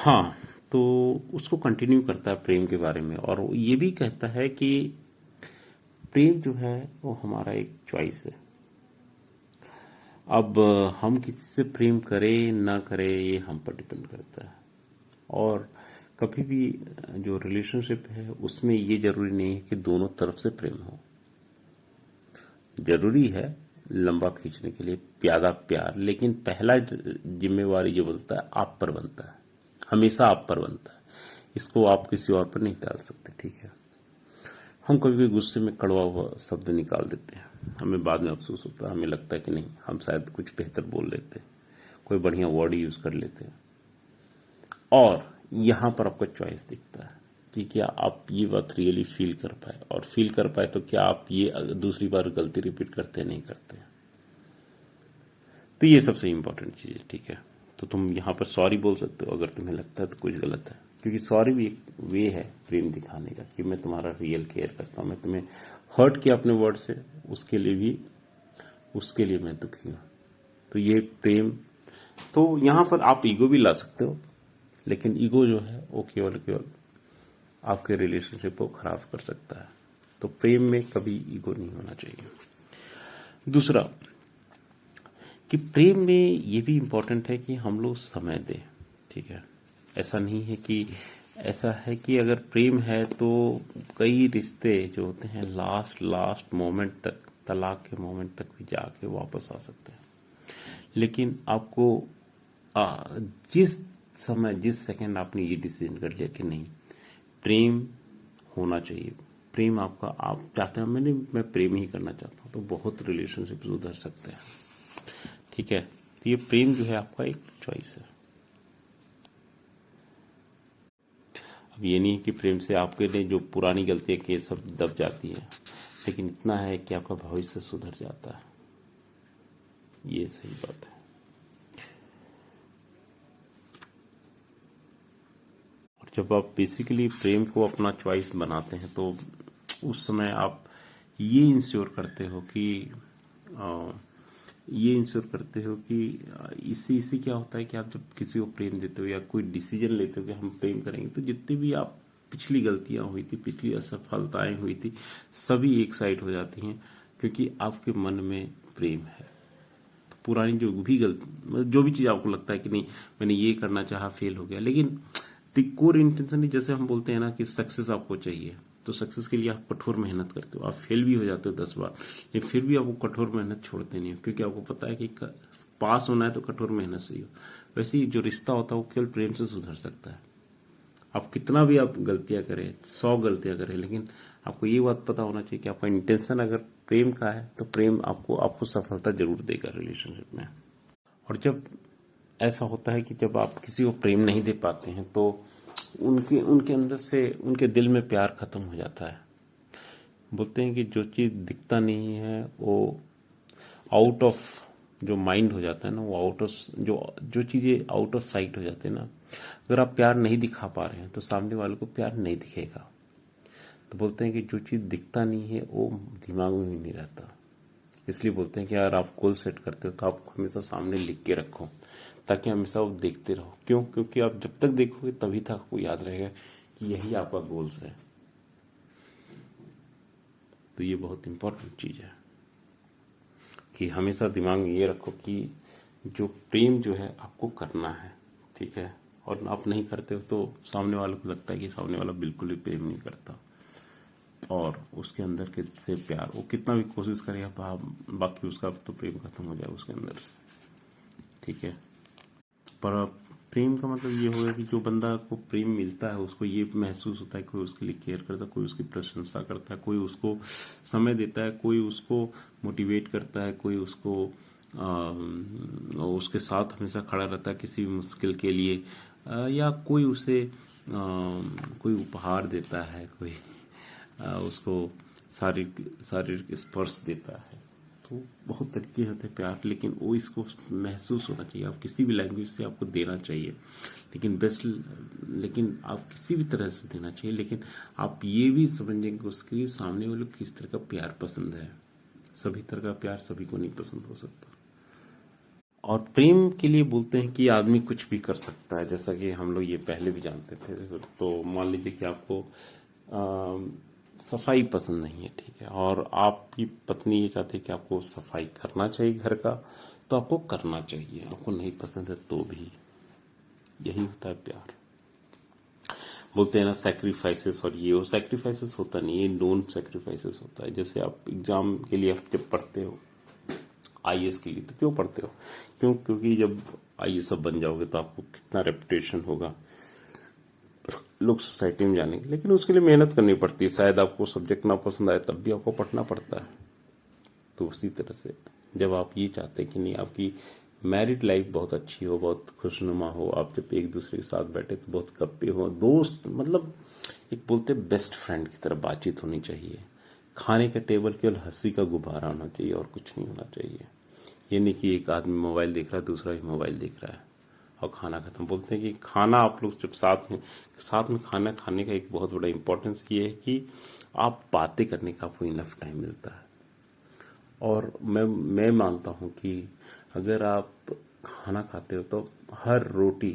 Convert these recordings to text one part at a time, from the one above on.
हाँ, तो उसको कंटिन्यू करता है प्रेम के बारे में, और वो ये भी कहता है कि प्रेम जो है वो हमारा एक चॉइस है। अब हम किसी से प्रेम करें ना करें ये हम पर डिपेंड करता है। और कभी भी जो रिलेशनशिप है उसमें ये जरूरी नहीं है कि दोनों तरफ से प्रेम हो। जरूरी है लंबा खींचने के लिए प्यादा प्यार, लेकिन पहला जिम्मेवारी जो बनता है आप पर बनता है, हमेशा आप पर बनता है। इसको आप किसी और पर नहीं डाल सकते, ठीक है। हम कभी भी गुस्से में कड़वा हुआ शब्द निकाल देते हैं, हमें बाद में अफसोस होता है, हमें लगता है कि नहीं हम शायद कुछ बेहतर बोल लेते, कोई बढ़िया वर्ड यूज कर लेते हैं। और यहां पर आपका चॉइस दिखता है कि क्या आप ये बात रियली फील कर पाए, और फील कर पाए तो क्या आप ये दूसरी बार गलती रिपीट करते नहीं करते। तो ये सबसे इंपॉर्टेंट चीज है, ठीक है। तो तुम यहाँ पर सॉरी बोल सकते हो अगर तुम्हें लगता है तो कुछ गलत है, क्योंकि सॉरी भी एक वे है प्रेम दिखाने का कि मैं तुम्हारा रियल केयर करता हूँ, मैं तुम्हें हर्ट किया अपने वर्ड से, उसके लिए मैं दुखी हूँ। तो ये प्रेम, तो यहाँ पर आप ईगो भी ला सकते हो, लेकिन ईगो जो है वो केवल केवल आपके रिलेशनशिप को खराब कर सकता है। तो प्रेम में कभी ईगो नहीं होना चाहिए। दूसरा कि प्रेम में ये भी इंपॉर्टेंट है कि हम लोग समय दें, ठीक है। ऐसा है कि अगर प्रेम है तो कई रिश्ते जो होते हैं लास्ट मोमेंट तक, तलाक के मोमेंट तक भी जाके वापस आ सकते हैं। लेकिन आपको जिस समय जिस सेकंड आपने ये डिसीजन कर लिया कि नहीं प्रेम होना चाहिए, प्रेम आपका, आप चाहते हैं मैं प्रेम ही करना चाहता हूँ, तो बहुत रिलेशनशिप सुधर सकते हैं, ठीक है। तो ये प्रेम जो है आपका एक चॉइस है। अब ये नहीं कि प्रेम से आपके लिए जो पुरानी गलतियां की सब दब जाती है, लेकिन इतना है कि आपका भविष्य सुधर जाता है, ये सही बात है। और जब आप बेसिकली प्रेम को अपना चॉइस बनाते हैं तो उस समय आप ये इंश्योर करते हो कि इससे इससे क्या होता है कि आप जब किसी को प्रेम देते हो या कोई डिसीजन लेते हो कि हम प्रेम करेंगे, तो जितनी भी आप पिछली गलतियां हुई थी, पिछली असफलताएं हुई थी, सभी एक साइड हो जाती हैं, क्योंकि आपके मन में प्रेम है। तो पुरानी जो भी चीज आपको लगता है कि नहीं मैंने ये करना चाहा फेल हो गया, लेकिन कोर इंटेंशन जैसे हम बोलते हैं ना कि सक्सेस आपको चाहिए, तो सक्सेस के लिए आप कठोर मेहनत करते हो, आप फेल भी हो जाते हो 10 बार, लेकिन फिर भी आपको कठोर मेहनत छोड़ते नहीं हो, क्योंकि आपको पता है कि पास होना है तो कठोर मेहनत से ही हो। वैसे ही जो रिश्ता होता है वो केवल प्रेम से सुधर सकता है। आप कितना भी आप गलतियां करें, 100 गलतियां करें, लेकिन आपको ये बात पता होना चाहिए कि आपका इंटेंशन अगर प्रेम का है तो प्रेम आपको सफलता जरूर देगा रिलेशनशिप में। और जब ऐसा होता है कि जब आप किसी को प्रेम नहीं दे पाते हैं तो उनके उनके अंदर से उनके दिल में प्यार खत्म हो जाता है। बोलते हैं कि जो चीज दिखता नहीं है वो आउट ऑफ जो माइंड हो जाता है ना, वो आउट ऑफ जो चीजें आउट ऑफ साइट हो जाते हैं ना, अगर आप प्यार नहीं दिखा पा रहे हैं तो सामने वाले को प्यार नहीं दिखेगा। तो बोलते हैं कि जो चीज दिखता नहीं है वो दिमाग में भी नहीं रहता। इसलिए बोलते हैं कि यार आप गोल सेट करते हो तो आप हमेशा सामने लिख के रखो, ताकि हमेशा वो देखते रहो। क्यों? क्योंकि आप जब तक देखोगे तभी तक आपको याद रहेगा कि यही आपका गोल्स है। तो ये बहुत इंपॉर्टेंट चीज है कि हमेशा दिमाग में ये रखो कि जो प्रेम जो है आपको करना है, ठीक है। और आप नहीं करते हो तो सामने वाले को लगता है कि सामने वाला बिल्कुल भी प्रेम नहीं करता, और उसके अंदर के से प्यार वो कितना भी कोशिश करेगा बाकी उसका तो प्रेम खत्म हो जाएगा उसके अंदर से, ठीक है। पर प्रेम का मतलब ये होगा कि जो बंदा को प्रेम मिलता है उसको ये महसूस होता है कोई उसके लिए केयर करता है, कोई उसकी प्रशंसा करता है, कोई उसको समय देता है, कोई उसको मोटिवेट करता है, कोई उसके साथ हमेशा खड़ा रहता है किसी भी मुश्किल के लिए, या कोई उसे कोई उपहार देता है, कोई उसको शारीरिक स्पर्श देता है। तो बहुत तरीके होते हैं प्यार, लेकिन वो इसको महसूस होना चाहिए। आप किसी भी लैंग्वेज से आपको देना चाहिए, लेकिन आप किसी भी तरह से देना चाहिए, लेकिन आप ये भी समझेंगे उसके सामने वाले को किस तरह का प्यार पसंद है। सभी तरह का प्यार सभी को नहीं पसंद हो सकता। और प्रेम के लिए बोलते हैं कि आदमी कुछ भी कर सकता है, जैसा कि हम लोग ये पहले भी जानते थे। तो मान लीजिए कि आपको सफाई पसंद नहीं है, ठीक है, और आपकी पत्नी ये चाहती है कि आपको सफाई करना चाहिए घर का, तो आपको करना चाहिए। आपको नहीं पसंद है तो भी, यही होता है प्यार। बोलते हैं ना सैक्रिफाइसेस, और ये वो सैक्रिफाइसेस होता नहीं, ये नॉन सैक्रिफाइसेस होता है। जैसे आप एग्जाम के लिए आप जब पढ़ते हो आईएएस के लिए, तो क्यों पढ़ते हो? क्योंकि जब आईएएस बन जाओगे तो आपको कितना रेपुटेशन होगा, लोग सोसाइटी में जानेंगे, लेकिन उसके लिए मेहनत करनी पड़ती है। शायद आपको सब्जेक्ट ना पसंद आए तब भी आपको पढ़ना पड़ता है। तो उसी तरह से जब आप ये चाहते हैं कि नहीं, आपकी मैरिड लाइफ बहुत अच्छी हो, बहुत खुशनुमा हो, आप जब एक दूसरे के साथ बैठे तो बहुत गप्पे हो, दोस्त, मतलब एक बोलते बेस्ट फ्रेंड की तरह बातचीत होनी चाहिए। खाने का टेबल केवल हंसी का गुब्बारा होना चाहिए और कुछ नहीं होना चाहिए। ये नहीं कि एक आदमी मोबाइल देख रहा है, दूसरा भी मोबाइल देख रहा है और खाना खत्म। बोलते हैं कि खाना आप लोग जब साथ में खाना खाने का एक बहुत बड़ा इंपॉर्टेंस ये है कि आप बातें करने का आपको इनफ टाइम मिलता है। और मैं मानता हूं कि अगर आप खाना खाते हो तो हर रोटी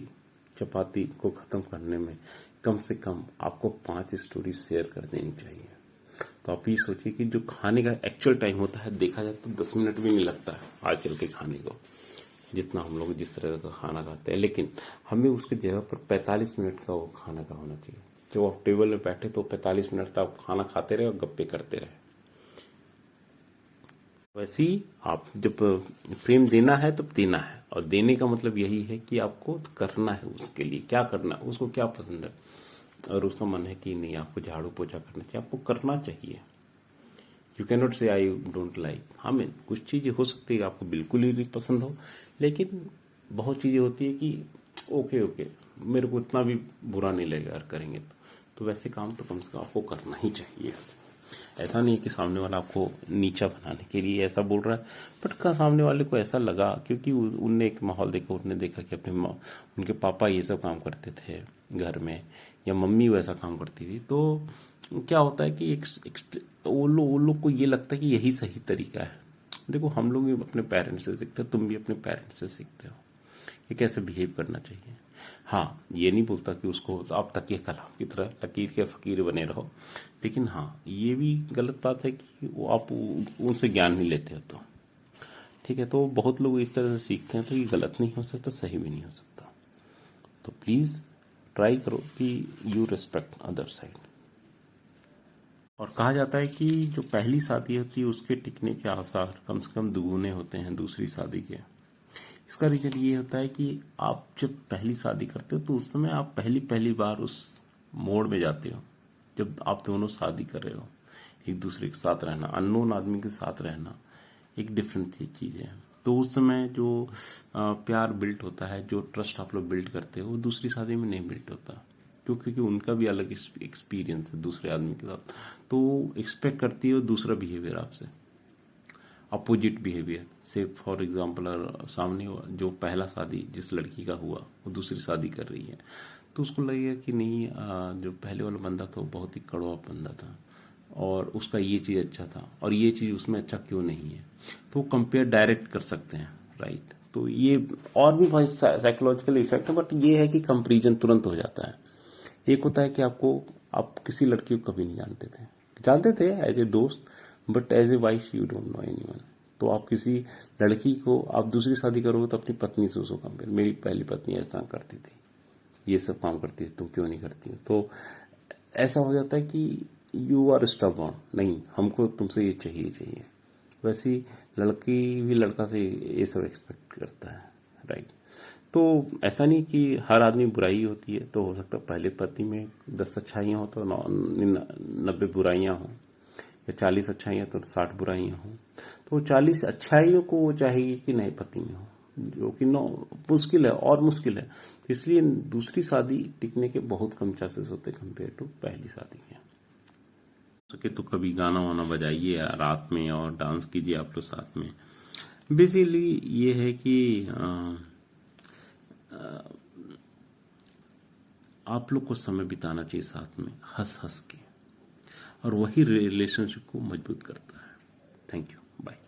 चपाती को खत्म करने में कम से कम आपको 5 स्टोरी शेयर कर देनी चाहिए। तो आप ये सोचिए कि जो खाने का एक्चुअल टाइम होता है, देखा जाए तो 10 मिनट भी नहीं लगता है आजकल के खाने को, जितना हम लोग जिस तरह का खाना खाते हैं। लेकिन हमें उसकी जगह पर 45 मिनट का वो खाना का होना चाहिए। जब आप टेबल में बैठे तो 45 मिनट तक आप खाना खाते रहे और गप्पे करते रहे। वैसे ही आप जब प्रेम देना है तब देना है, और देने का मतलब यही है कि आपको करना है, उसके लिए क्या करना है, उसको क्या पसंद है, और उसका मन है कि नहीं आपको झाड़ू पोछा करना चाहिए, आपको करना चाहिए। यू कैन नॉट से आई डोंट लाइक। हाँ, मैं कुछ चीजें हो सकती है आपको बिल्कुल ही नहीं पसंद हो, लेकिन बहुत चीजें होती है कि ओके ओके, मेरे को इतना भी बुरा नहीं लगेगा अगर करेंगे तो वैसे काम तो कम से कम आपको करना ही चाहिए। ऐसा नहीं है कि सामने वाला आपको नीचा बनाने के लिए ऐसा बोल रहा है, बट का सामने वाले को ऐसा लगा क्योंकि उनने एक माहौल देखा, उन्होंने देखा कि अपने उनके पापा ये सब काम करते थे घर में, या मम्मी वैसा काम करती थी, तो क्या होता है कि वो लोग को ये लगता है कि यही सही तरीका है। देखो, हम लोग भी अपने पेरेंट्स से सीखते हैं, तुम भी अपने पेरेंट्स से सीखते हो कि कैसे बिहेव करना चाहिए। हाँ, ये नहीं बोलता कि उसको आप तकिए कलाम की तरह लकीर के फकीर बने रहो, लेकिन हाँ, ये भी गलत बात है कि वो आप उनसे ज्ञान नहीं लेते हो तो ठीक है। तो बहुत लोग इस तरह से सीखते हैं, तो ये गलत नहीं हो सकता, सही भी नहीं हो सकता। तो प्लीज ट्राई करो कि यू रिस्पेक्ट अदर साइड। और कहा जाता है कि जो पहली शादी होती है उसके टिकने के आसार कम से कम दुगुने होते हैं दूसरी शादी के। इसका रीजन ये होता है कि आप जब पहली शादी करते हो तो उस समय आप पहली बार उस मोड़ में जाते हो जब आप दोनों शादी कर रहे हो। एक दूसरे के साथ रहना, अननोन आदमी के साथ रहना एक डिफरेंट चीज है। तो उस समय जो प्यार बिल्ट होता है, जो ट्रस्ट आप लोग बिल्ड करते हो, वो दूसरी शादी में नहीं बिल्ट होता, क्योंकि उनका भी अलग एक्सपीरियंस है दूसरे आदमी के साथ। तो एक्सपेक्ट करती है दूसरा बिहेवियर आपसे, अपोजिट बिहेवियर। से फॉर एग्जाम्पल, सामने जो पहला शादी जिस लड़की का हुआ वो दूसरी शादी कर रही है, तो उसको लगेगा कि नहीं, जो पहले वाला बंदा था वो बहुत ही कड़वा बंदा था और उसका ये चीज अच्छा था और ये चीज उसमें अच्छा क्यों नहीं है, तो कंपेयर डायरेक्ट कर सकते हैं, राइट। तो ये और भी बहुत साइकोलॉजिकल इफेक्ट है, बट ये है कि कंपेरिजन तुरंत हो जाता है। एक होता है कि आप किसी लड़की को कभी नहीं जानते थे एज ए दोस्त, but as a wife you don't know anyone. तो आप किसी लड़की को आप दूसरी शादी करोगे तो अपनी पत्नी से उसको कंपेयर, मेरी पहली पत्नी ऐसा करती थी, ये सब काम करती थी, तुम क्यों नहीं करती हो। तो ऐसा हो जाता है कि यू आर स्टबॉर्न, नहीं हमको तुमसे ये चाहिए। वैसी लड़की भी लड़का से ये सब एक्सपेक्ट करता है, राइट। तो ऐसा नहीं कि हर आदमी बुराई होती है, तो हो सकता है पहले पति में 10 अच्छाइयां हो तो 90 बुराइयां हो, या 40 अच्छाइयां तो 60 बुराइयां हो। तो 40 अच्छाइयों को वो चाहेगी कि नए पति में हो, जो कि मुश्किल है और मुश्किल है। तो इसलिए दूसरी शादी टिकने के बहुत कम चांसेस होते हैं कंपेयर टू पहली शादी के। सके तो कभी गाना वाना बजाइए रात में और डांस कीजिए आप लोग साथ में। बेसिकली ये है कि आप लोग को समय बिताना चाहिए साथ में, हंस हंस के, और वही रिलेशनशिप को मजबूत करता है। Thank you, bye.